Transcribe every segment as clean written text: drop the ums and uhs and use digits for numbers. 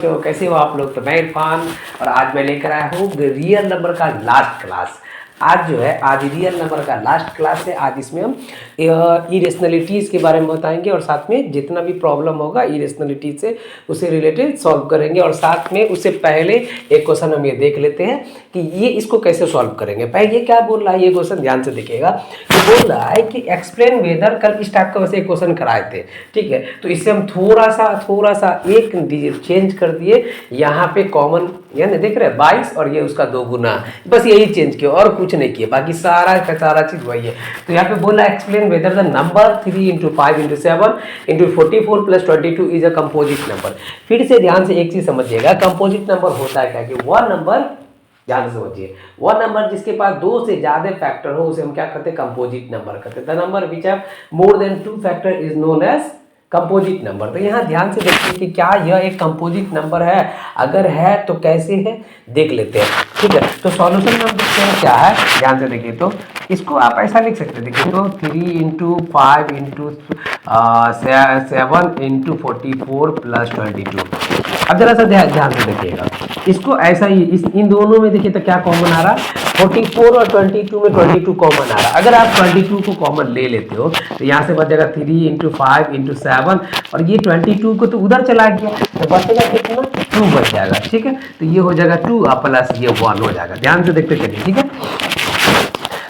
तो कैसे हो आप लोग। तो मैं इरफान और आज मैं लेकर आया हूँ रियल नंबर का लास्ट क्लास। आज जो है आज रियल नंबर का लास्ट क्लास है। आज इसमें हम इरेशनलिटीज़ के बारे में बताएंगे और साथ में जितना भी प्रॉब्लम होगा इरेशनलिटी से उसे रिलेटेड सॉल्व करेंगे। और साथ में उससे पहले एक क्वेश्चन हम ये देख लेते हैं कि ये इसको कैसे सॉल्व करेंगे। पहले ये क्या बोल रहा है, ये क्वेश्चन ध्यान से देखिएगा। ये बोल रहा है कि एक्सप्लेन वेदर, कल इस टाइप का वैसे एक क्वेश्चन कराए थे, ठीक है। तो इससे हम थोड़ा सा एक डिजिट चेंज कर दिए। यहाँ पे कॉमन यानी देख रहे हैं 22 और ये उसका 2 गुना, बस यही चेंज किया और कुछ नहीं किया, बाकी सारा का सारा चीज वही है। तो यहाँ पे बोला explain whether the number 3 × 5 × 7 × 44 + 22 is a composite number. फिर से ध्यान से एक चीज समझिएगा, कंपोजिट नंबर होता है क्या कि वह नंबर, ध्यान से समझिए, वह नंबर जिसके पास 2 से ज्यादा फैक्टर हो उसे हम क्या कहते हैं, कंपोजिट नंबर कहते हैं। The number which have more than 2 factor is known as composite number. तो यहाँ ध्यान से देखिए कि क्या यह एक कंपोजिट नंबर है, अगर है तो कैसे है देख लेते हैं, ठीक है। तो सॉल्यूशन में हम देखते हैं क्या है, ध्यान से देखिए। तो इसको आप ऐसा लिख सकते हैं, देखिए तो 3 × 5 × 7 × 44 + 22। अब जरा सा ध्यान से देखिएगा, इसको ऐसा ही इन दोनों में देखिए तो क्या कॉमन आ रहा, 44 और 22 में 22 कॉमन आ रहा। अगर आप 22 को कॉमन ले लेते हो तो यहाँ से बचेगा 3 × 5 × 7 और ये 22 को तो उधर चला गया तो बचेगा कितना, 2 बच जाएगा, ठीक है। तो ये हो जाएगा 2 प्लस ये 1 हो जाएगा। ध्यान से देखते चलिए, ठीक है।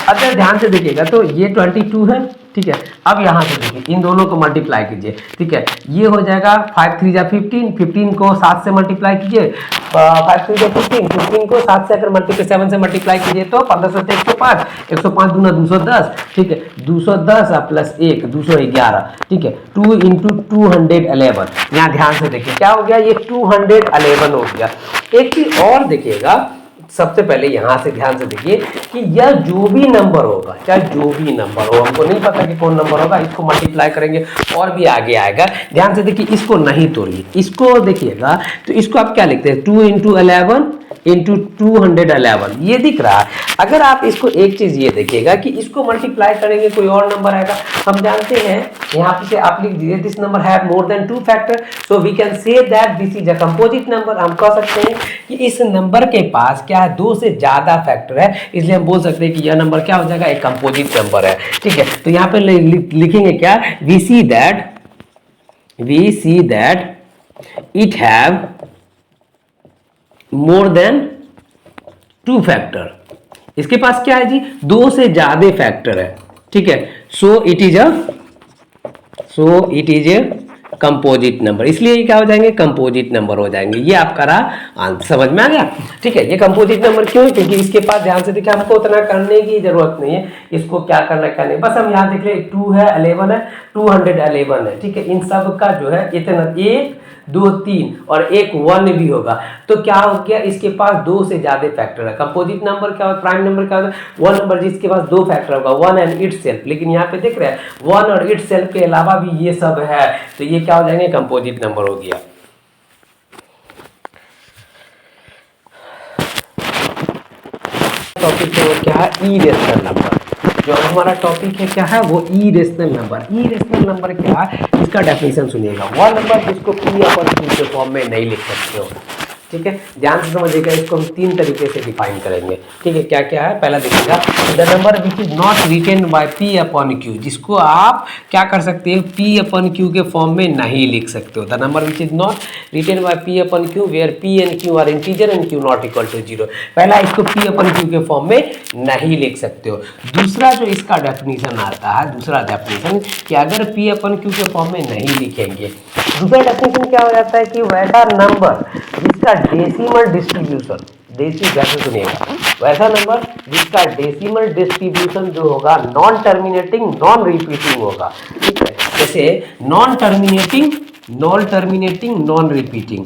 अब जरा ध्यान से देखिएगा, तो ये 22 है, ठीक है। अब यहाँ से देखिए इन दोनों को मल्टीप्लाई कीजिए, ठीक है। ये हो जाएगा 5 × 3 = 15, 15 को 7 से मल्टीप्लाई कीजिए, 5 × 3 = 15, 15 को 7 से अगर 7 से मल्टीप्लाई कीजिए तो 15 से 105, 105 दूना 210, ठीक है। 210 + 1 211, ठीक है। 2 × 211, यहाँ ध्यान से देखिए क्या हो गया, ये 211 हो गया। एक चीज और देखिएगा, सबसे पहले यहां से ध्यान से देखिए कि यह जो भी नंबर होगा, चाहे जो भी नंबर हो, हमको नहीं पता कि कौन नंबर होगा, इसको मल्टीप्लाई करेंगे और भी आगे आएगा। ध्यान से देखिए, इसको नहीं तोड़िए, इसको देखिएगा तो इसको आप क्या लिखते हैं, 2 × 11 × 211, ये दिख रहा है। अगर आप इसको एक चीज ये देखिएगा कि इसको मल्टीप्लाई करेंगे कोई और नंबर आएगा। हम जानते हैं यहाँ पे आप लिख दीजिए this number have more than 2 factor, so we can say that this is a composite number. हम कह सकते हैं कि इस नंबर के पास क्या है, 2 से ज्यादा फैक्टर है, इसलिए हम बोल सकते हैं कि यह नंबर क्या हो जाएगा, एक कंपोजिट नंबर है, ठीक है। तो यहाँ पे लिखेंगे क्या, we see that it have more than 2 factor. इसके पास क्या है जी, 2 से ज्यादा फैक्टर है, ठीक है। So it is a composite number, इसलिए ये क्या हो जाएंगे, कंपोजिट नंबर हो जाएंगे। ये आपका रहा आंसर, समझ में आ गया, ठीक है। ये कंपोजिट नंबर क्यों है, क्योंकि इसके पास ध्यान से देखिए हमको उतना करने की जरूरत नहीं है, इसको क्या करना क्या नहीं, बस हम यहाँ देख ले 2 है, 11 है, 211 है, ठीक है। इन सब का जो है इतना 1 2 3 और एक 1 भी होगा, तो क्या हो गया, इसके पास 2 से ज्यादा फैक्टर है। कंपोजिट नंबर क्या होता है, प्राइम नंबर क्या होता है, वह नंबर जिसके पास 2 फैक्टर होगा, 1 एंड इटसेल्फ। लेकिन यहाँ पे देख रहे हैं 1 और इटसेल्फ के अलावा भी ये सब है, तो ये क्या हो जाएंगे, कंपोजिट नंबर हो गया। टॉपिक है वो क्या है, इरेशनल नंबर। जो हमारा टॉपिक है क्या है, वो इरेशनल नंबर। इरेशनल नंबर क्या है, इसका डेफिनेशन सुनिएगा, वह नंबर जिसको P/Q के फॉर्म में नहीं लिख सकते हो, ठीक है। ध्यान से समझिएगा, इसको हम 3 तरीके से डिफाइन करेंगे, ठीक है। क्या क्या है, पहला देखिएगा, the number which is not written by P/Q, जिसको आप क्या कर सकते हैं, P/Q के फॉर्म में नहीं लिख सकते हो। The number which is not written by P/Q where P and Q are integer and Q not equal to 0। पहला, इसको P/Q के फॉर्म में नहीं लिख सकते हो। दूसरा जो इसका डेफिनेशन आता है, दूसरा डेफिनेशन कि अगर P/Q के फॉर्म में नहीं लिखेंगे, दूसरा डेफिनेशन क्या हो जाता है कि वैसा नंबर जिसका डेसिमल डिस्ट्रीब्यूशन, जैसे सुनिएगा, वैसा नंबर जिसका डेसिमल डिस्ट्रीब्यूशन जो होगा नॉन टर्मिनेटिंग नॉन रिपीटिंग होगा, ठीक है। जैसे नॉन टर्मिनेटिंग नॉन रिपीटिंग,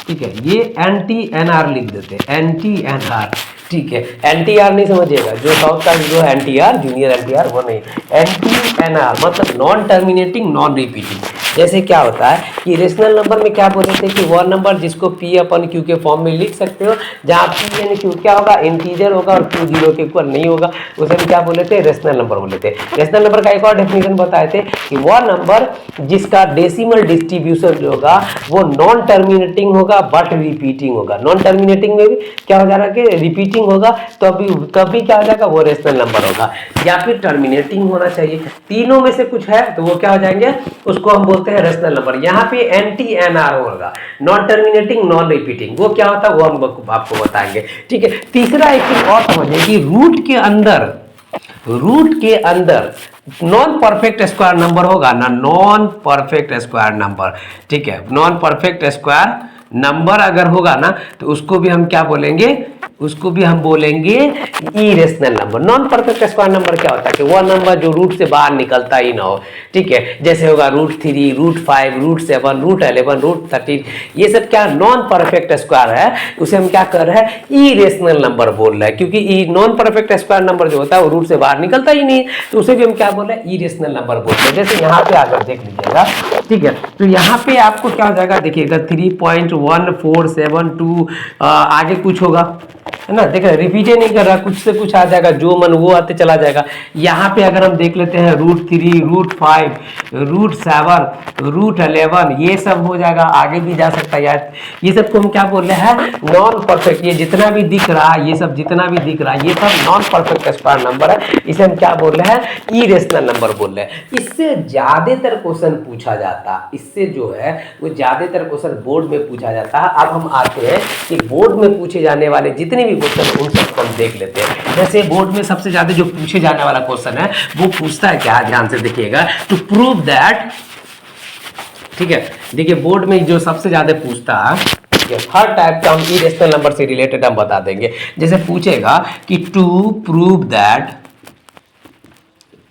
ठीक है। ये NTNR लिख देते हैं, NTNR, ठीक है। NTR नहीं समझिएगा, जो साउथ का जो NTR जूनियर NTR वो नहीं, NTNR मतलब नॉन टर्मिनेटिंग नॉन रिपीटिंग। जैसे क्या होता है कि रेशनल नंबर में क्या बोले थे कि वह नंबर जिसको पी अपन क्यू के फॉर्म में लिख सकते हो, जहाँ पी यानी क्यू क्या होगा, इंटीजर होगा और क्यू 0 के इक्वल नहीं होगा, उसे हम क्या बोले थे, रेशनल नंबर बोले थे। रेशनल नंबर का एक और डेफिनेशन बताए थे कि वह नंबर जिसका डेसिमल डिस्ट्रीब्यूशन जो होगा वो नॉन टर्मिनेटिंग होगा बट रिपीटिंग होगा। नॉन टर्मिनेटिंग में भी क्या हो जाएगा कि रिपीटिंग होगा, तभी क्या हो जाएगा, वो रेशनल नंबर होगा, या फिर टर्मिनेटिंग होना चाहिए। तीनों में से कुछ है तो वो क्या हो जाएंगे, उसको हम बोलते हैं रेशनल नंबर। यहाँ पे NTNR होगा, नॉन टर्मिनेटिंग नॉन रिपीटिंग, वो क्या होता है वो हम आपको बताएंगे। ठीक है, तीसरा एक चीज और समझिए कि रूट के अंदर नॉन परफेक्ट स्क्वायर नंबर होगा ना, नॉन परफेक्ट स्क्वायर नंबर। ठीक है, नॉन परफेक्ट स्क्वायर नंबर अगर होगा ना तो उसको भी हम क्या बोलेंगे, उसको भी हम बोलेंगे irrational number. Non perfect square number क्या होता है कि वह नंबर जो रूट से बाहर निकलता ही ना हो। ठीक है, जैसे होगा √3, √5, √7, √11, √13, ये सब क्या नॉन परफेक्ट स्क्वायर है, उसे हम क्या कर रहे हैं, इरेशनल नंबर बोल रहे हैं, क्योंकि नॉन परफेक्ट स्क्वायर नंबर जो होता है वो रूट से बाहर निकलता ही नहीं, तो उसे भी हम क्या बोल रहे हैं, इरेशनल नंबर बोलते हैं। जैसे यहाँ पे आकर देख लीजिएगा। ठीक है, तो यहाँ पे आपको क्या हो जाएगा, देखिएगा 3.1472, आगे कुछ होगा है ना, देख रहे रिपीट ही नहीं कर रहा, कुछ से कुछ आ जाएगा, जो मन वो आते चला जाएगा। यहाँ पे अगर हम देख लेते हैं √3, √5, √7, √11, ये सब हो जाएगा, आगे भी जा सकता है यार। ये सब को हम क्या बोल रहे हैं, नॉन परफेक्ट। ये जितना भी दिख रहा है, ये सब जितना भी दिख रहा है, ये सब नॉन परफेक्ट स्क्वायर नंबर है, इसे हम क्या बोल रहे हैं, इरेशनल नंबर बोल रहे हैं। इससे ज्यादातर क्वेश्चन पूछा जाता है, इससे जो है वो ज्यादातर क्वेश्चन बोर्ड में पूछा जाता है। अब हम आते हैं कि बोर्ड में पूछे जाने वाले जितने भी क्वेश्चन उन सबको हम देख लेते हैं। जैसे बोर्ड में सबसे ज्यादा जो पूछे जाने वाला क्वेश्चन है वो पूछता है क्या, ध्यान से देखिएगा, टू प्रूव दैट। ठीक है, देखिए बोर्ड में जो सबसे ज्यादा पूछता है, हर टाइप का हम इरेशनल नंबर से रिलेटेड हम बता देंगे। जैसे पूछेगा कि to prove that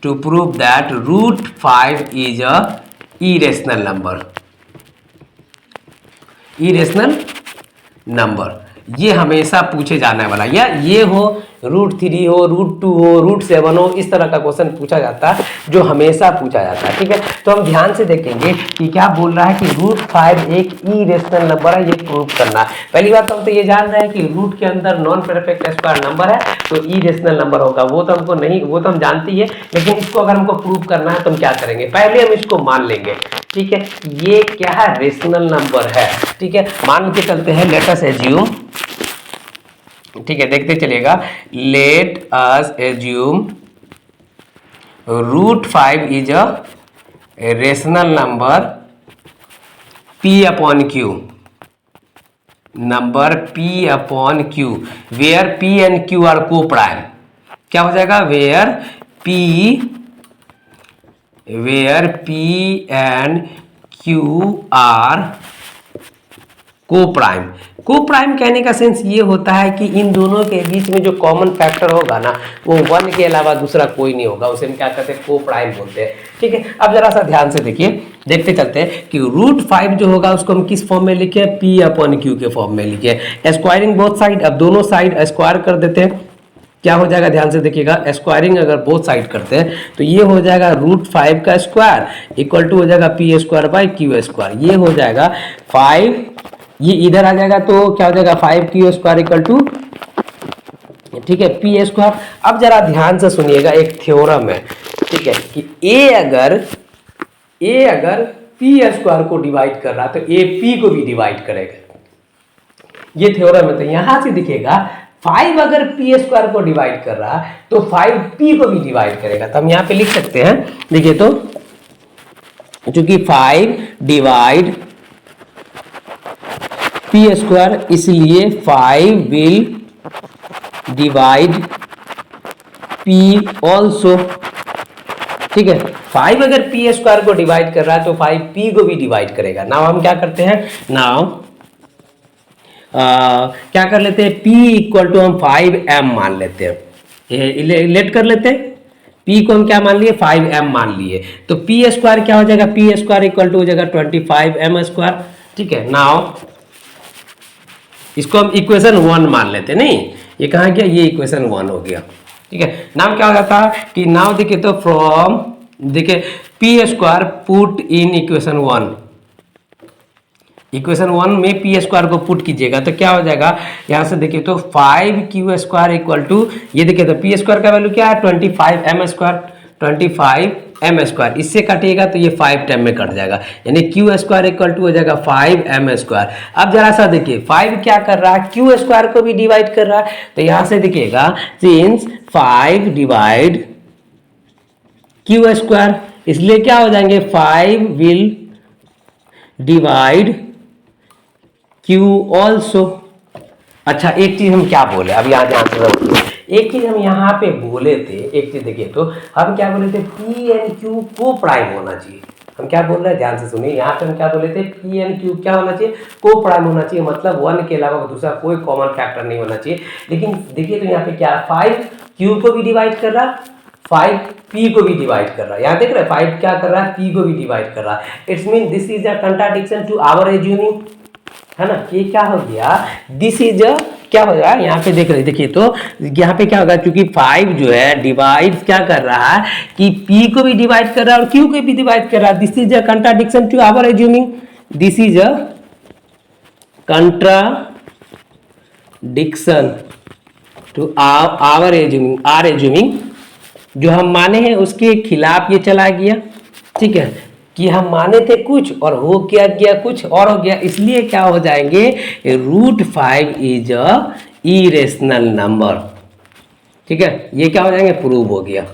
√5 is a irrational number, ये हमेशा पूछे जाने वाला, या ये हो √3 हो, √2 हो, √7 हो, इस तरह का क्वेश्चन पूछा जाता है, जो हमेशा पूछा जाता है। ठीक है, तो हम ध्यान से देखेंगे कि क्या बोल रहा है कि √5 एक इरेशनल नंबर है, ये प्रूव करना है। पहली बात तो हम तो ये जान रहे हैं कि रूट के अंदर नॉन परफेक्ट स्क्वायर नंबर है तो इरेशनल नंबर होगा, वो तो हमको नहीं, वो तो हम जानते ही है, लेकिन इसको अगर हमको प्रूव करना है तो हम क्या करेंगे, पहले हम इसको मान लेंगे। ठीक है, ये क्या है, रेशनल नंबर है। ठीक है, मान के चलते हैं, लेट अस एज्यूम। ठीक है, देखते चलेगा, let us assume √5 is a rational number P/Q, number P/Q, where P and Q are coprime. क्या हो जाएगा, where P and Q are coprime. Coprime कहने का सेंस ये होता है कि इन दोनों के बीच में जो कॉमन फैक्टर होगा ना वो 1 के अलावा दूसरा कोई नहीं होगा, उसे हम क्या कहते हैं, को प्राइम बोलते हैं। ठीक है, अब जरा सा ध्यान से देखिए, देखते चलते हैं कि √5 जो होगा उसको हम किस फॉर्म में लिखे, P/Q के फॉर्म में लिखे, स्क्वायरिंग बोथ साइड। अब दोनों साइड स्क्वायर कर देते हैं, क्या हो जाएगा, ध्यान से देखिएगा, स्क्वायरिंग अगर बोथ साइड करते हैं तो ये हो जाएगा √5 का स्क्वायर इक्वल टू हो जाएगा P²/Q², ये हो जाएगा 5, ये इधर आ जाएगा तो क्या हो जाएगा 5Q² इक्वल टू, ठीक है, P²। अब जरा ध्यान से सुनिएगा, एक थ्योरम है, ठीक है, कि A अगर P² को डिवाइड कर रहा है तो A P को भी डिवाइड करेगा, ये थ्योरम है। तो यहां से दिखेगा 5 अगर P² को डिवाइड कर रहा है तो 5P को भी डिवाइड करेगा। तो हम यहाँ पे लिख सकते हैं, देखिए, तो चूंकि 5 डिवाइड P², इसलिए 5 विल डिवाइड P ऑल्सो। ठीक है, 5 अगर P² को डिवाइड कर रहा है तो 5P को भी डिवाइड करेगा। नाउ हम क्या करते हैं, नाउ क्या कर लेते हैं, P इक्वल टू हम 5M मान लेते हैं, लेट कर लेते हैं, P को हम क्या मान लिए, 5M मान लिए, तो P² क्या हो जाएगा, P² इक्वल टू हो जाएगा 25M²। ठीक है, नाउ इसको हम इक्वेशन 1 मान लेते हैं, नहीं ये कहाँ गया, ये इक्वेशन 1 हो गया। ठीक है, नाम क्या हो जाता है कि नाउ देखिए, तो फ्रॉम, देखिए P square put in equation 1, equation 1 में पी स्क्वायर को पुट कीजिएगा तो क्या हो जाएगा, यहाँ से देखिए तो 5q स्क्वायर इक्वल टू, ये देखिए तो पी स्क्वायर का वैल्यू क्या है 25m स्क्वायर, 25m स्क्वायर, इससे काटिएगा तो ये 5 टाइम में कट जाएगा, यानी q स्क्वायर इक्वल टू हो जाएगा 5m स्क्वायर। अब जरा सा देखिए 5 क्या कर रहा है, q स्क्वायर को भी डिवाइड कर रहा है, तो यहाँ से देखिएगा सिंस 5 डिवाइड q स्क्वायर, इसलिए क्या हो जाएंगे 5 विल डिवाइड q ऑल्सो। अच्छा एक चीज हम क्या बोले, अब यहाँ ध्यान से, एक चीज हम यहाँ पे बोले थे, एक चीज देखिए तो हम क्या बोले थे, पी एन क्यू को प्राइम होना चाहिए। हम क्या बोल रहे हैं, ध्यान से सुनिए, यहाँ पे हम क्या बोले थे, पी एन क्यू क्या होना चाहिए, को प्राइम होना चाहिए, मतलब 1 के अलावा दूसरा कोई कॉमन फैक्टर नहीं होना चाहिए। लेकिन देखिए तो यहाँ पे क्या 5 क्यू को भी डिवाइड कर रहा, 5 p को भी डिवाइड कर रहा है, यहाँ देख रहे हैं 5 क्या कर रहा है, p को भी डिवाइड कर रहा है। It's mean this is a contradiction to our assuming, है ना, ये क्या हो गया, दिस इज अ क्या हो गया, यहाँ पे देख रहे देखिए तो यहाँ पे क्या होगा, क्योंकि 5 जो है डिवाइड क्या कर रहा है कि p को भी डिवाइड कर रहा है और q को भी डिवाइड कर रहा है, this is a contradiction to our assuming, this is a contradiction to our assuming, our assuming, जो हम माने हैं उसके खिलाफ ये चला गया, ठीक है, कि हम माने थे कुछ और हो क्या गया कुछ और हो गया, इसलिए क्या हो जाएंगे, √5 इज अ इरेशनल नंबर, ठीक है, ये क्या हो जाएंगे, प्रूव हो गया,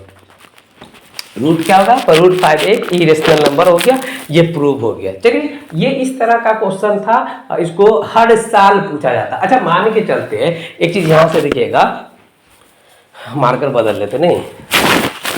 रूट क्या होगा, √5 एक इरेशनल नंबर हो गया, ये प्रूव हो गया। चलिए ये इस तरह का क्वेश्चन था, इसको हर साल पूछा जाता। अच्छा मान के चलते हैं, एक चीज यहां से देखिएगा, मार्कर बदल लेते नहीं,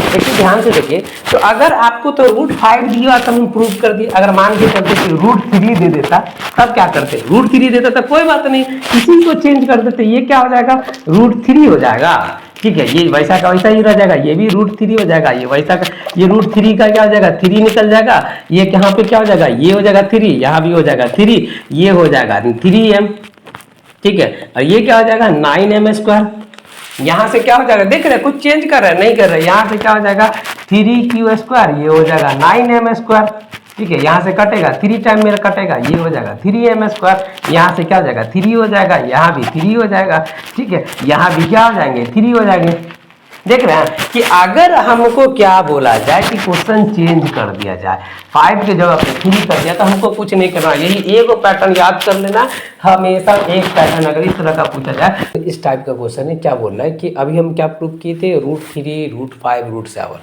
एक चीज ध्यान से देखिए, तो अगर आपको तो √5 दिया तो हम प्रूव कर दिए, अगर मान के चलते कि √3 दे देता तब क्या करते, √3 देता तो कोई बात नहीं, इसी को चेंज कर देते, ये क्या हो जाएगा, √3 हो जाएगा, ठीक है, ये वैसा का वैसा ही रह जाएगा, ये भी √3 हो जाएगा, ये वैसा का, ये √3 का क्या हो जाएगा, 3 निकल जाएगा, ये यहाँ पे क्या हो जाएगा, ये हो जाएगा 3, यहाँ भी हो जाएगा 3, ये हो जाएगा 3m, ठीक है, और ये क्या हो जाएगा 9m स्क्वायर, यहां से क्या हो जाएगा, देख रहे कुछ चेंज कर रहे हैं, नहीं कर रहे, यहां से क्या हो जाएगा 3q स्क्वायर, ये हो जाएगा 9m स्क्वायर, ठीक है, यहां से कटेगा 3 टाइम मेरा कटेगा, ये हो जाएगा 3m स्क्वायर, यहां से क्या हो जाएगा 3 हो जाएगा, यहाँ भी 3 हो जाएगा, ठीक है, यहाँ भी क्या हो जाएंगे 3 हो जाएंगे। देख रहे हैं कि अगर हमको क्या बोला जाए कि क्वेश्चन चेंज कर दिया जाए, 5 की जगह पे 3 कर दिया, तो हमको कुछ नहीं करना, यही एक पैटर्न याद कर लेना, हमेशा एक पैटर्न अगर इस तरह का पूछा जाए तो इस टाइप का क्वेश्चन है। क्या बोल रहा है कि अभी हम क्या प्रूव किए थे, √3 √5 √7,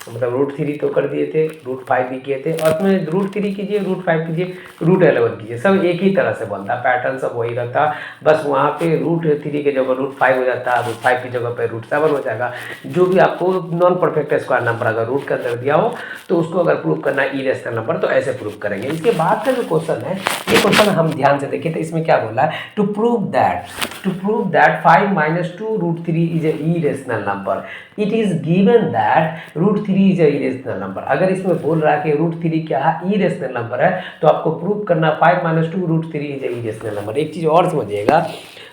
मतलब √3 तो कर दिए थे, √5 भी किए थे, और उसमें √3 कीजिए, √5 कीजिए, √11 कीजिए, सब एक ही तरह से बनता, पैटर्न सब वही रहता, बस वहाँ पे √3 की जगह √5 हो जाता, √5 की जगह पे √7 हो जाएगा। जो भी आपको नॉन परफेक्ट स्क्वायर नंबर अगर रूट के अंदर दिया हो तो उसको अगर प्रूव करना है इरेशनल नंबर तो ऐसे प्रूव करेंगे। इसके बाद का जो क्वेश्चन है, ये क्वेश्चन हम ध्यान से देखें तो इसमें क्या बोला है, to prove that 5 - 2 √3 is a irrational number, it is given that √3 is a irrational number. अगर इसमें बोल रहा है कि √3 क्या है, इरेशनल नंबर है, तो आपको प्रूव करना 5 - 2 √3 इज ए इरेशनल नंबर। एक चीज और समझिएगा,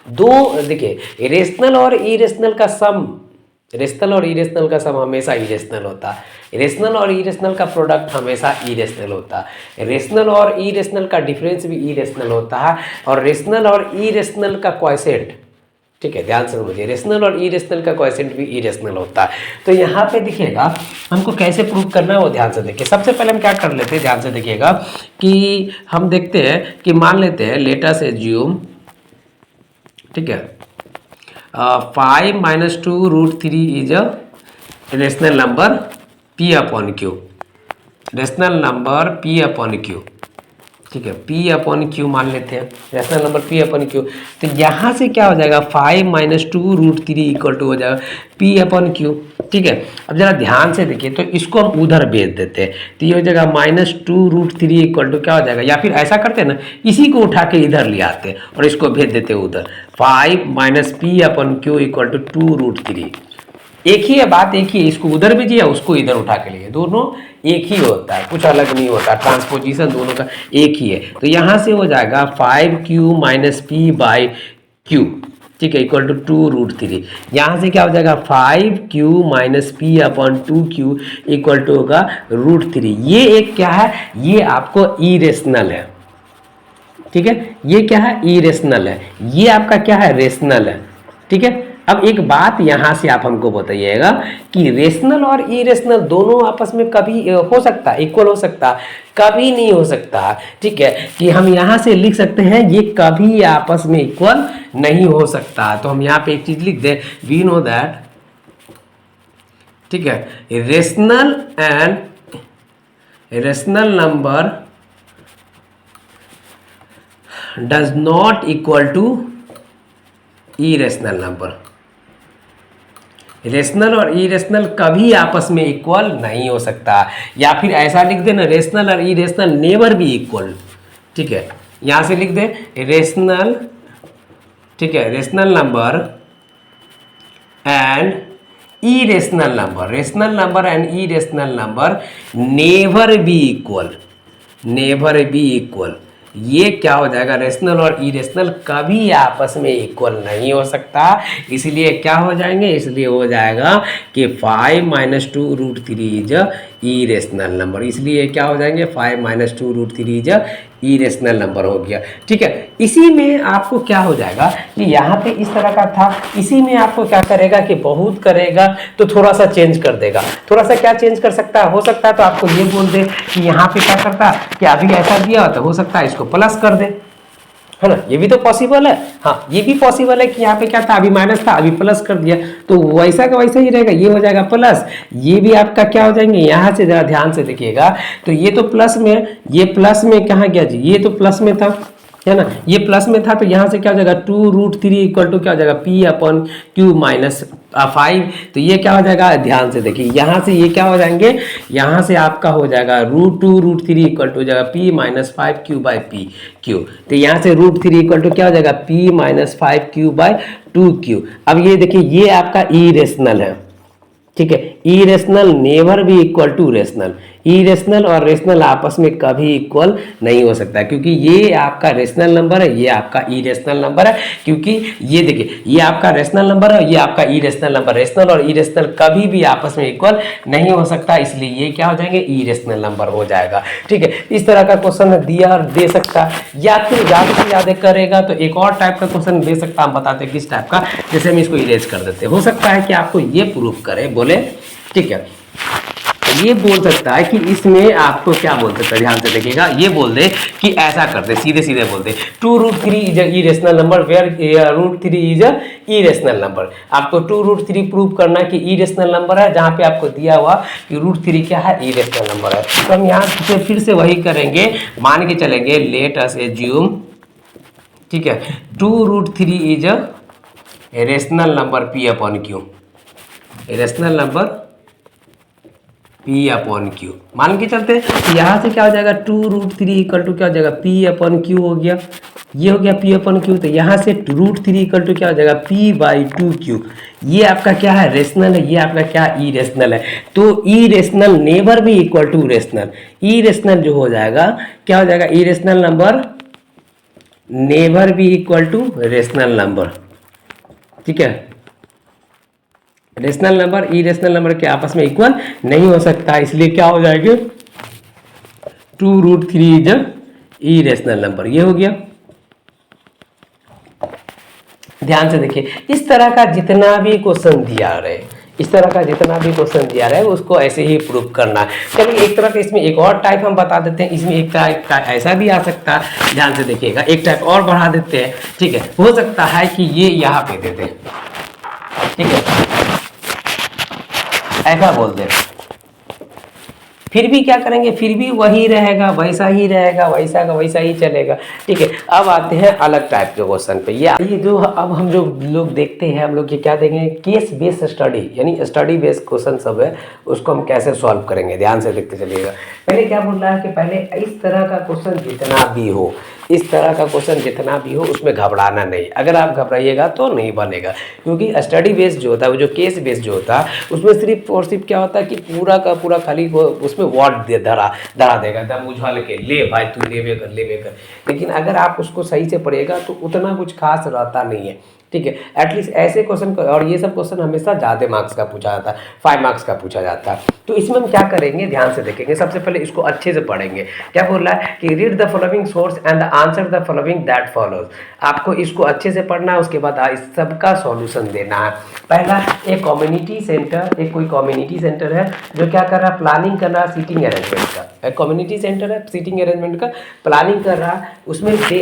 दो देखिए रेशनल और इरेशनल का सम, रेशनल और इरेशनल का सम हमेशा इरेशनल होता है, रेशनल और इरेशनल का प्रोडक्ट हमेशा इरेशनल होता है, रेशनल और इरेशनल का डिफरेंस भी इरेशनल होता है, और रेशनल और इरेशनल का क्वॉशेंट, ठीक है ध्यान से समझिए, रेशनल और इरेशनल का क्वॉशेंट भी इरेशनल होता है। तो यहाँ पे देखिएगा हमको कैसे प्रूव करना है वो ध्यान से देखिए। सबसे पहले हम क्या कर लेते हैं, ध्यान से देखिएगा कि हम देखते हैं कि मान लेते हैं लेट अस एज्यूम, ठीक है, 5 - 2 √3 is a rational number P/Q, rational number P/Q, ठीक है, P/Q मान लेते हैं रेशनल नंबर P/Q। तो यहाँ से क्या हो जाएगा 5 - 2 √3 इक्वल टू हो जाएगा P/Q, ठीक है। अब जरा ध्यान से देखिए तो इसको हम उधर भेज देते हैं, तो ये हो जाएगा -2 √3 इक्वल टू क्या हो जाएगा, या फिर ऐसा करते हैं ना, इसी को उठा के इधर ले आते हैं और इसको भेज देते हैं उधर, 5 - P/Q इक्वल टू 2 √3। एक ही है बात, एक ही है, इसको उधर भेजिए या उसको इधर उठा के लिए, दोनों एक ही होता है, कुछ अलग नहीं होता, ट्रांसपोजिशन दोनों का एक ही है। तो यहाँ से हो जाएगा 5q - P/Q, ठीक है, इक्वल टू 2√3। यहाँ से क्या हो जाएगा 5q minus p upon 2q equal to होगा √3। ये एक क्या है, ये आपको इरेशनल है, ठीक है, ये क्या है इरेशनल है, ये आपका क्या है रेशनल है, ठीक है। अब एक बात यहाँ से आप हमको बताइएगा कि रेशनल और इरेशनल दोनों आपस में कभी हो सकता है, इक्वल हो सकता है, कभी नहीं हो सकता, ठीक है। कि हम यहाँ से लिख सकते हैं ये कभी आपस में इक्वल नहीं हो सकता। तो हम यहाँ पे एक चीज लिख दें, वी नो दैट, ठीक है, rational and rational number does not equal to irrational number. Rational और इरेशनल कभी आपस में इक्वल नहीं हो सकता। या फिर ऐसा लिख देना, रेशनल और इरेशनल नेवर भी इक्वल, ठीक है। यहाँ से लिख दे रेशनल, ठीक है, rational number and irrational number, rational number and irrational number never be equal, never be equal. ये क्या हो जाएगा, रेशनल और इरेशनल कभी आपस में इक्वल नहीं हो सकता, इसलिए क्या हो जाएंगे, इसलिए हो जाएगा कि 5 माइनस 2√3 इज इरेशनल नंबर, इसलिए क्या हो जाएंगे 5 माइनस 2√3 इज इरेशनल नंबर हो गया, ठीक है। इसी में आपको क्या हो जाएगा कि यहाँ पे इस तरह का था, इसी में आपको क्या करेगा कि बहुत करेगा तो थोड़ा सा चेंज कर देगा, थोड़ा सा क्या चेंज कर सकता है, हो सकता है तो आपको ये बोल दे कि यहाँ पे क्या करता कि अभी ऐसा दिया तो हो सकता है इसको प्लस कर दे, है ना, ये भी तो पॉसिबल है। हाँ, ये भी पॉसिबल है कि यहाँ पे क्या था, अभी माइनस था अभी प्लस कर दिया, तो वैसा का वैसा ही रहेगा, ये हो जाएगा प्लस, ये भी आपका क्या हो जाएंगे, यहाँ से जरा ध्यान से देखिएगा तो ये तो प्लस में, ये प्लस में कहाँ गया जी, ये तो प्लस में था, है ना, ये प्लस में था, तो यहाँ से क्या हो जाएगा 2√3 इक्वल टू क्या हो जाएगा पी अपॉन क्यू माइनस 5। तो ये क्या हो जाएगा, ध्यान से देखिए, यहाँ से ये क्या हो जाएंगे, यहाँ से आपका हो जाएगा √2√3 इक्वल टू हो जाएगा P minus 5q by P Q. तो यहाँ से √3 इक्वल टू क्या हो जाएगा P minus 5q by 2q। अब ये देखिए ये आपका इरेशनल है, ठीक है, इरेशनल नेवर भी इक्वल टू रेशनल, इरेशनल और रेशनल आपस में कभी इक्वल नहीं हो सकता, क्योंकि ये आपका रेशनल नंबर है, ये आपका इरेशनल नंबर है, क्योंकि ये देखिए ये आपका रेशनल नंबर है, ये आपका इरेशनल नंबर, रेशनल और इरेशनल कभी भी आपस में इक्वल नहीं हो सकता, इसलिए ये क्या हो जाएंगे इरेशनल नंबर हो जाएगा, ठीक है। इस तरह का क्वेश्चन दिया और दे सकता, या फिर ज़्यादा से ज़्यादा करेगा तो एक और टाइप का क्वेश्चन दे सकता, हम बताते हैं किस टाइप का, जैसे हम इसको इरेज कर देते, हो सकता है कि आपको ये प्रूफ करे बोले, ठीक है, ये बोल सकता है कि इसमें आपको क्या बोल सकता है, ध्यान से देखिएगा, ये बोल दे कि ऐसा कर दे, सीधे सीधे बोल दे 2√3 is irrational number where √3 is irrational number. आपको 2√3 प्रूव करना है कि इरेशनल नंबर है, जहाँ पे आपको दिया हुआ कि √3 क्या है इरेशनल नंबर है। तो हम यहाँ से फिर से वही करेंगे, मान के चलेंगे लेट अस एज्यूम, ठीक है, 2√3 is rational number P upon Q, rational number P upon Q मान के चलते हैं। यहाँ से क्या हो जाएगा 2√3 इक्वल टू क्या हो जाएगा पी अपॉन क्यू हो गया, ये हो गया पी अपॉन क्यू। तो यहाँ से √3 इक्वल टू क्या हो जाएगा पी बाई 2q। ये आपका क्या है रेशनल है, ये आपका क्या इरेशनल है। तो इरेशनल नेवर भी इक्वल टू रेशनल, इरेशनल जो हो जाएगा क्या हो जाएगा इरेशनल नंबर नेवर भी इक्वल टू रेशनल नंबर, ठीक है। रेशनल नंबर इरेशनल नंबर के आपस में इक्वल नहीं हो सकता, इसलिए क्या हो जाएगा 2√3 इज इरेशनल नंबर, ये हो गया। ध्यान से देखिए, इस तरह का जितना भी क्वेश्चन दिया रहे, इस तरह का जितना भी क्वेश्चन दिया रहे उसको ऐसे ही प्रूव करना है। चलिए एक तरह का इसमें एक और टाइप हम बता देते हैं, इसमें एक टाइप का ऐसा भी आ सकता है, ध्यान से देखिएगा, एक टाइप और बढ़ा देते हैं, ठीक है। हो सकता है कि ये यहाँ पे दे दें, ठीक है, ऐसा बोल दे, फिर भी क्या करेंगे, फिर भी वही रहेगा, वैसा ही रहेगा, वैसा का वैसा ही चलेगा, ठीक है। अब आते हैं अलग टाइप के क्वेश्चन पे। ये जो अब हम जो लोग देखते हैं, हम लोग ये क्या देखेंगे केस बेस्ड स्टडी, यानी स्टडी बेस्ड क्वेश्चन सब है, उसको हम कैसे सॉल्व करेंगे, ध्यान से देखते चलिएगा। पहले क्या बोल रहा है कि पहले इस तरह का क्वेश्चन जितना भी हो, इस तरह का क्वेश्चन जितना भी हो उसमें घबराना नहीं, अगर आप घबराइएगा तो नहीं बनेगा, क्योंकि स्टडी बेस्ड जो होता है, वो जो केस बेस्ड जो होता है, उसमें सिर्फ और सिर्फ क्या होता है कि पूरा का पूरा खाली उसमें वर्ड धरा देगा, एकदम उछाल के ले भाई तू ले कर, लेके कर। लेकिन अगर आप उसको सही से पढ़िएगा तो उतना कुछ खास रहता नहीं है, ठीक है। एटलीस्ट ऐसे क्वेश्चन, और ये सब क्वेश्चन हमेशा ज़्यादा मार्क्स का पूछा जाता है, 5 मार्क्स का पूछा जाता है। तो इसमें हम क्या करेंगे, ध्यान से देखेंगे। सबसे पहले इसको अच्छे से पढ़ेंगे। क्या बोल रहा है कि read the following source and answer the following that follows. आपको इसको अच्छे से पढ़ना है, उसके बाद इस सबका सॉल्यूशन देना है। पहला, एक कम्युनिटी सेंटर, एक कोई कम्युनिटी सेंटर है जो क्या कर रहा है, प्लानिंग कर रहा है सीटिंग अरेंजमेंट का। एक कम्युनिटी सेंटर है, सीटिंग अरेंजमेंट का प्लानिंग कर रहा है। उसमें दे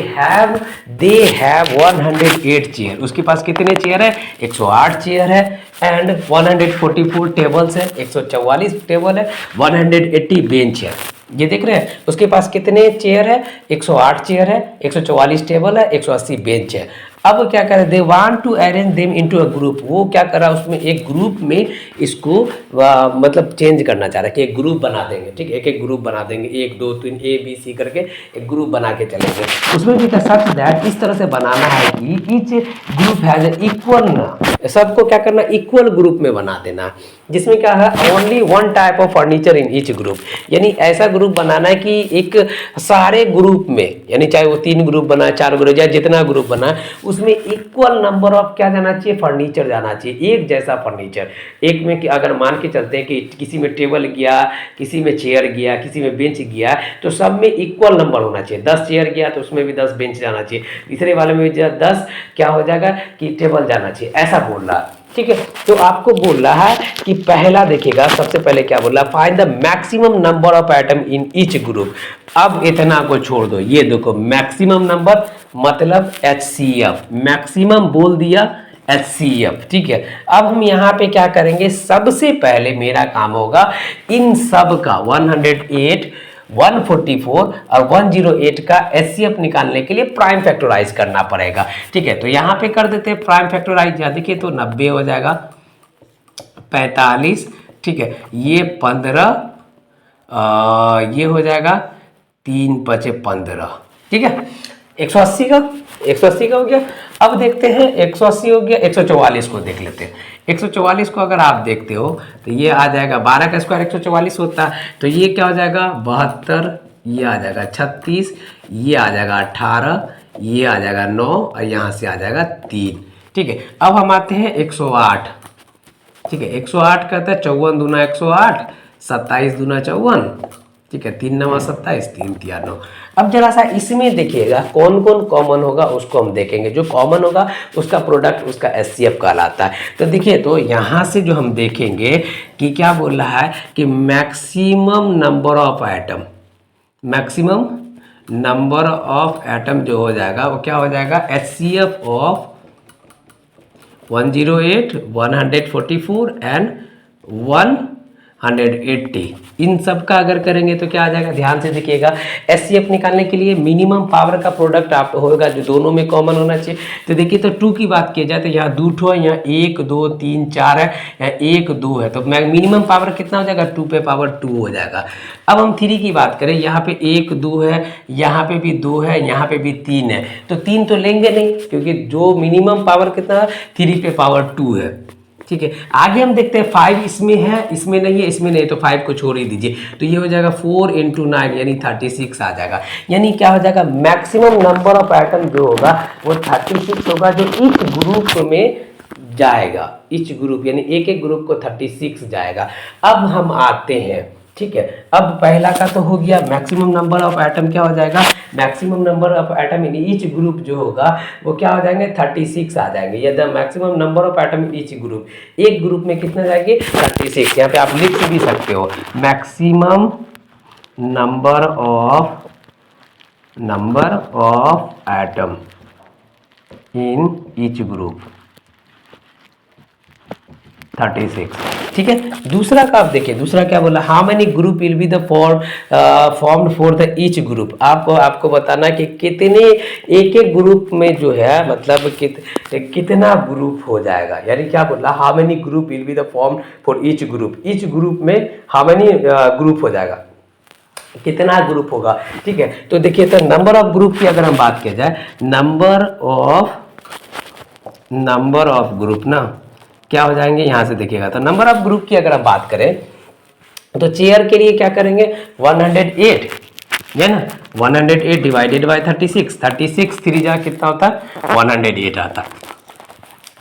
हैव 108 चेयर। उसके पास कितने चेयर है, 108 चेयर है। एंड 144 टेबल्स है, 144 टेबल है। 180 बेंच है, ये देख रहे हैं। उसके पास कितने चेयर है, 108 चेयर है, 144 टेबल है, 180 बेंच है। अब क्या करें, they want to arrange them into a group. वो क्या कर रहा है, उसमें एक ग्रुप में इसको मतलब चेंज करना चाह रहा है कि एक ग्रुप बना देंगे, ठीक है। एक एक ग्रुप बना देंगे, 1 2 3 ABC करके एक ग्रुप बना के चलेंगे। उसमें भी सच दैट इस तरह से बनाना है कि ईच ग्रुप हैज इक्वल, सबको क्या करना, इक्वल ग्रुप में बना देना, जिसमें क्या है, only one type of furniture in each group. यानी ऐसा ग्रुप बनाना है कि एक सारे ग्रुप में, यानी चाहे वो 3 ग्रुप बना, 4 ग्रुप, या जितना ग्रुप बना, उसमें इक्वल नंबर ऑफ क्या जाना चाहिए, फर्नीचर जाना चाहिए, एक जैसा फर्नीचर। एक में कि अगर मान के चलते हैं कि किसी में टेबल गया, किसी में चेयर गया, किसी में बेंच गया, तो सब में इक्वल नंबर होना चाहिए। 10 चेयर गया तो उसमें भी 10 बेंच जाना चाहिए, तीसरे वाले में भी 10 क्या हो जाएगा कि टेबल जाना चाहिए, ऐसा बोल रहा है, ठीक है। तो आपको बोल रहा है कि पहला देखिएगा, सबसे पहले क्या बोल रहा है, find the maximum number of atom in each group. अब इतना को छोड़ दो, ये देखो मैक्सिमम नंबर मतलब HCF, मैक्सिमम बोल दिया HCF, ठीक है। अब हम यहाँ पे क्या करेंगे, सबसे पहले मेरा काम होगा इन सब का 108 144 और 108 का HCF निकालने के लिए प्राइम फैक्टराइज करना पड़ेगा, ठीक है। तो यहाँ पे कर देते हैं प्राइम फैक्टराइज, देखिए तो 90 हो जाएगा, 45, ठीक है, ये 15, ये हो जाएगा 3 5 15, ठीक है। 180 का हो गया। अब देखते हैं 180 हो गया, 144 को देख लेते हैं। 144 को अगर आप देखते हो तो ये आ जाएगा 12 का स्क्वायर 144 होता है, तो ये क्या हो जाएगा 72, ये आ जाएगा 36, ये आ जाएगा 18, ये आ जाएगा 9 और यहाँ से आ जाएगा 3, ठीक है। अब हम आते हैं 108, ठीक है। 108 कहता है 54 दूना 108, 27 दूना 54, ठीक है, 3 9 27, 3 3 9। अब जरा सा इसमें देखिएगा कौन कौन कॉमन होगा, उसको हम देखेंगे। जो कॉमन होगा उसका प्रोडक्ट उसका HCF कहलाता है। तो देखिए, तो यहाँ से जो हम देखेंगे कि क्या बोल रहा है कि maximum number of atom, maximum number of atom जो हो जाएगा वो क्या हो जाएगा, HCF ऑफ 108 144 एंड 180, इन सब का अगर करेंगे तो क्या आ जाएगा, ध्यान से देखिएगा। HCF निकालने के लिए मिनिमम पावर का प्रोडक्ट आप होगा जो दोनों में कॉमन होना चाहिए। तो देखिए, तो 2 की बात की जाए तो यहाँ 2 ठो है, यहाँ 1 2 3 4 है, यहाँ 1 2 है, तो मिनिमम पावर कितना हो जाएगा, 2 पे पावर 2 हो जाएगा। अब हम 3 की बात करें, यहाँ पे 1 2 है, यहाँ पे भी 2 है, यहाँ पे भी 3 है, तो 3 तो लेंगे नहीं क्योंकि जो मिनिमम पावर कितना है, 3 पे पावर 2 है, ठीक है। आगे हम देखते हैं 5 इसमें है, इसमें नहीं है, इसमें नहीं, तो 5 को छोड़ ही दीजिए। तो ये हो जाएगा 4 × 9 यानी 36 आ जाएगा। यानी क्या हो जाएगा, मैक्सिमम नंबर ऑफ एटम जो होगा वो 36 होगा, जो इस ग्रुप में जाएगा, इच ग्रुप यानी एक एक ग्रुप को 36 जाएगा। अब हम आते हैं, ठीक है। अब पहला का तो हो गया, मैक्सिमम नंबर ऑफ एटम क्या हो जाएगा, maximum number of atom in each group जो होगा वो क्या हो जाएंगे, 36 आ जाएंगे। ये the maximum number of atom in each group, एक ग्रुप में कितना जाएंगे, 36। यहाँ पे आप लिख भी सकते हो maximum number of atom in each group 36, ठीक है। दूसरा का आप देखिए, दूसरा क्या बोला, how many group will be the formed for the each group. आपको बताना कि कितने एक एक ग्रुप में जो है मतलब कितना ग्रुप हो जाएगा। यानी क्या बोला, how many group will be the formed for each group, each group में हाउ मेनी ग्रुप हो जाएगा, कितना ग्रुप होगा, ठीक है। तो देखिए, तो नंबर ऑफ ग्रुप की अगर हम बात किया जाए, नंबर ऑफ ग्रुप ना क्या हो जाएंगे, यहाँ से देखिएगा। तो नंबर ऑफ ग्रुप की अगर हम बात करें तो चेयर के लिए क्या करेंगे, 108 है ना, 108 डिवाइडेड बाय 36, 36 3 जा कितना होता है, 108 आता है।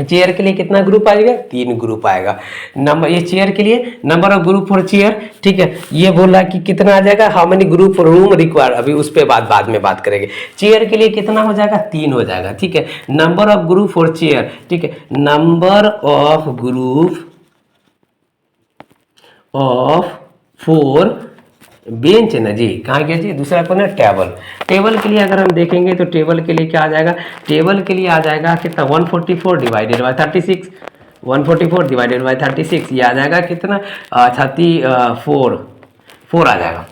चेयर के लिए कितना ग्रुप आएगा, 3 ग्रुप आएगा। नंबर ये चेयर के लिए number of group for chair, ठीक है। ये बोल रहा कि कितना आ जाएगा, how many group room require, अभी उस पर बाद में बात करेंगे। चेयर के लिए कितना हो जाएगा, 3 हो जाएगा, ठीक है। Number of group for chair, ठीक है। Number of group of 4 bench है ना जी, कहाँ गया जी, दूसरा कौन है, टेबल। टेबल के लिए अगर हम देखेंगे तो टेबल के लिए क्या आ जाएगा, टेबल के लिए आ जाएगा कितना, 144 डिवाइडेड बाय 36, 144 डिवाइडेड बाय 36, ये आ जाएगा कितना, 34 आ जाएगा,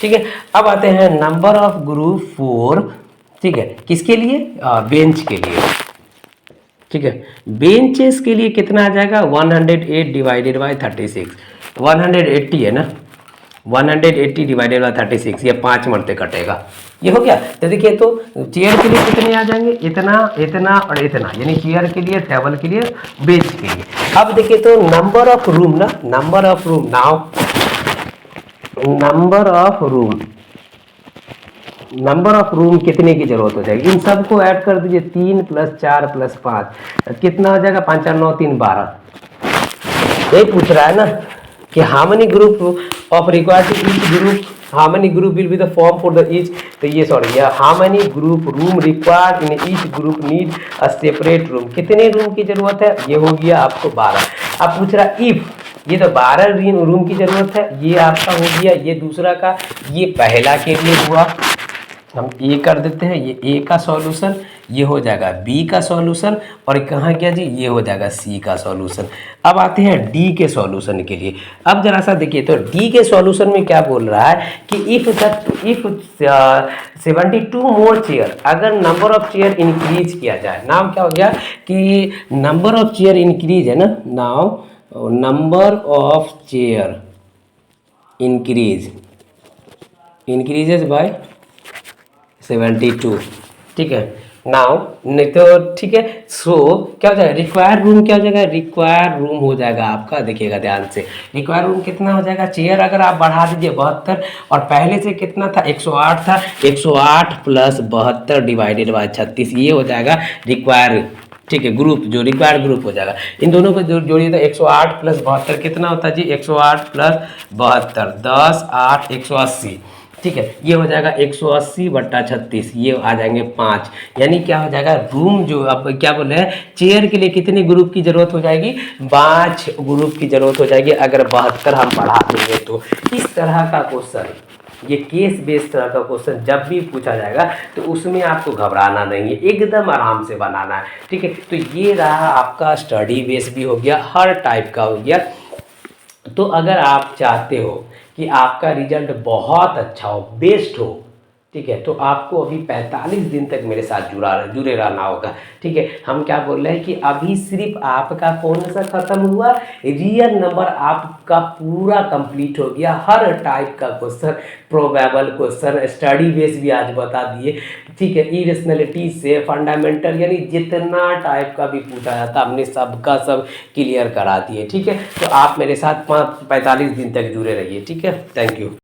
ठीक है। अब आते हैं नंबर ऑफ ग्रुप 4, ठीक है, किसके लिए, बेंच के लिए, ठीक है। बेंचेस के लिए कितना आ जाएगा, 108 डिवाइडेड बाय 36, 180 है ना, 180 डिवाइडेड बाय 36, ये 5 मरते कटेगा, ये हो गया। तो देखिए, तो चेयर के लिए कितने आ जाएंगे, इतना, इतना और इतना, यानी चेयर के लिए, टेबल के लिए, बेंच के लिए। अब देखिए तो नंबर ऑफ रूम ना, number of room now, number of room, number of room कितने की जरूरत हो जाएगी, इन सबको ऐड कर दीजिए, 3 + 4 + 5 कितना हो जाएगा, 5 × 9 = 3 = 12। यही पूछ रहा है ना कि how many group of required to each group, how many group will be the form for the each, तो ये sorry, how many group room required in each group need a separate room, कितने room की जरूरत है, ये हो गया आपको 12। अब पूछ रहा इफ, ये तो 12 रूम की जरूरत है, ये आपका हो गया, ये दूसरा का, ये पहला के लिए हुआ, हम ए कर देते हैं, ये ए का सॉल्यूशन, ये हो जाएगा बी का सॉल्यूशन, और कहाँ गया जी, ये हो जाएगा सी का सॉल्यूशन। अब आते हैं डी के सॉल्यूशन के लिए। अब जरा सा देखिए तो डी के सॉल्यूशन में क्या बोल रहा है कि इफ 72 मोर चेयर, अगर नंबर ऑफ चेयर इंक्रीज किया जाए, नाम क्या हो गया कि नंबर ऑफ चेयर इंक्रीज है ना, now number of chair increases by 72, ठीक है। नाउ नहीं तो ठीक है, सो क्या हो जाएगा, रिक्वायर्ड रूम क्या हो जाएगा, रिक्वायर्ड रूम हो जाएगा आपका, देखिएगा ध्यान से, रिक्वायर्ड रूम कितना हो जाएगा, चेयर अगर आप बढ़ा दीजिए 72, और पहले से कितना था, 108 था, 108 + 72 डिवाइडेड बाय 36, ये हो जाएगा रिक्वायर्ड, ठीक है, ग्रुप, जो रिक्वायर्ड ग्रुप हो जाएगा। इन दोनों को जोड़िए तो 108 + 72 कितना होता है जी, 108 + 72 10 8 180, ठीक है। ये हो जाएगा 180/36, ये आ जाएंगे 5, यानी क्या हो जाएगा, रूम जो अब क्या बोल रहे हैं, चेयर के लिए कितने ग्रुप की जरूरत हो जाएगी, 5 ग्रुप की जरूरत हो जाएगी, अगर 72 हम बढ़ा देंगे तो। इस तरह का क्वेश्चन, ये केस बेस्ड तरह का क्वेश्चन जब भी पूछा जाएगा तो उसमें आपको घबराना नहीं है, एकदम आराम से बनाना है, ठीक है। तो ये रहा आपका स्टडी बेस भी हो गया, हर टाइप का हो गया। तो अगर आप चाहते हो कि आपका रिजल्ट बहुत अच्छा हो, बेस्ट हो, ठीक है, तो आपको अभी 45 दिन तक मेरे साथ जुड़े रहना होगा, ठीक है। हम क्या बोल रहे हैं कि अभी सिर्फ आपका कौन सा खत्म हुआ, रियल नंबर आपका पूरा कंप्लीट हो गया, हर टाइप का question, probable question, study base भी आज बता दिए, ठीक है। इरेशनलिटी से फंडामेंटल, यानी जितना टाइप का भी पूछा जाता हमने सबका सब क्लियर करा दिए, ठीक है। तो आप मेरे साथ 45 दिन तक जुड़े रहिए, ठीक है। Thank you.